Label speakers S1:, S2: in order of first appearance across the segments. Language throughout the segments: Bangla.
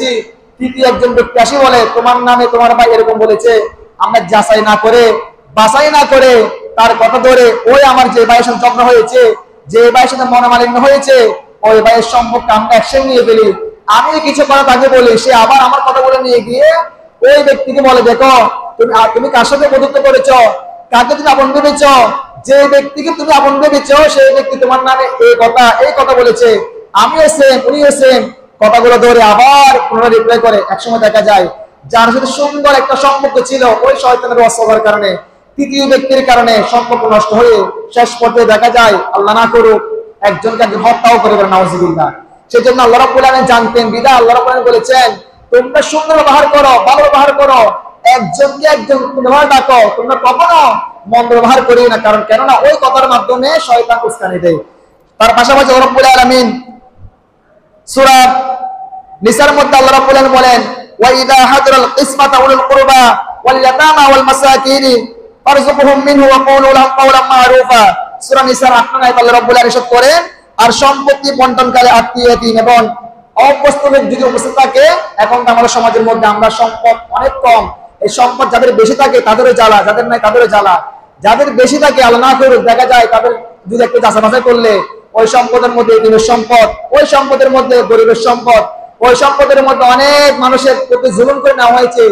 S1: বলতেছি, তৃতীয় একজন ব্যক্তি আসি বলে তোমার নামে তোমার ভাই এরকম বলেছে। আমরা যাচাই না করে, বাছাই না করে তার কথা ধরে ওই আমার যে ভাইয়ের সাথে ঝগড়া হয়েছে, যে ভাইয়ের সাথে মনোমালিন্য হয়েছে, ওই ভাইয়ের সম্পর্কে আমরা অ্যাকশন নিয়ে ফেলি। আমি কিছু কথা তাকে বলি, সে আবার আমার কথা বলে নিয়ে গিয়ে ওই ব্যক্তিকে বলে, দেখো তুমি কার সাথে বন্ধুত্ব করেছো, কাকে তুমি আপন ভেবেছ, যে ব্যক্তিকে তুমি আপন ভেবেছ সেই ব্যক্তি তোমার নামে এই কথা বলেছে, আমিও সেম উনিও সেম। কথাগুলো ধরে আবার পুনরায় রিপ্লাই করে। একসময় দেখা যায় যার সাথে সুন্দর একটা সম্পর্ক ছিল, ওই শয়তানের ওয়াসওয়াসার কারণে, তৃতীয় ব্যক্তির কারণে সম্পর্ক নষ্ট হয়ে শেষ পর্যায়ে দেখা যায় আল্লাহ না করুক একজনকে একজন হত্যাও করে দেবে, নাউজুবিল্লাহ। সেজন্য আল্লাহ রাব্বুল আলামিন জানতেন বিধায় আল্লাহ রাব্বুল আলামিন বলেছেন, তোমরা সুন্দর ব্যবহার করো, ভালো ব্যবহার করো, একজনকে একজন ব্যবহার ডাকো, তোমরা কখনো মন্দ ব্যবহার করিও না। কারণ কেননা ওই কথার মাধ্যমে শয়তান উস্কানি দেয়। তার পাশাপাশি আল্লাহ রাব্বুল আলামিন সূরা নিসার মধ্যে আল্লাহ রাব্বুল আলামিন বলেন, ওয়া ইযা হাদারাল কিসমাতা উলুল কুরবা ওয়াল ইয়াতামা ওয়াল মাসাকিন ফারযুকহুম মিনহু ওয়া কুলু লাহুম কাওলাম মা'রুফা। সূরা নিসার 8 নং আয়াতে আল্লাহ রাব্বুল আলামিন ইরশাদ করেন, আর সম্পত্তি বন্টনকালে আত্মীয় এতিম এবং অবস্থান যদি উপস্থিত থাকে। এখন আমাদের সমাজের মধ্যে আমরা সম্পদ অনেক কম, এই সম্পদ যাদের বেশি থাকে তাদেরও জ্বালা, যাদের নাই তাদেরও জ্বালা। যাদের বেশি থাকে আল্লাহ না করুক দেখা যায় তাদের যদি একটু যাচাই করলে ওই সম্পদের মধ্যে এতিমের সম্পদ, ওই সম্পদের মধ্যে গরিবের সম্পদ, ওই সম্পদের মধ্যে অনেক মানুষের প্রতি জুলুম করে নেওয়া হয়েছে,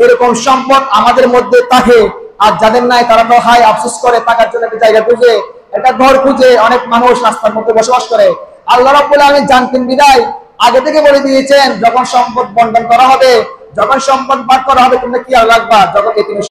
S1: এরকম সম্পদ আমাদের মধ্যে থাকে। আর যাদের নাই তারা তো হাই আফসোস করে, টাকার জন্য একটা জায়গা খুঁজে, একটা ঘর খুঁজে অনেক মানুষ রাস্তার মধ্যে বসবাস করে। আল্লাহ রাব্বুল আলামিন জানতেন বিদায় আগে থেকে বলে দিয়েছেন, যখন সম্পদ বন্টন করা হবে, যখন সম্পদ ভাগ করা হবে, তোমরা কি আর রাখবা, যখন এতিমের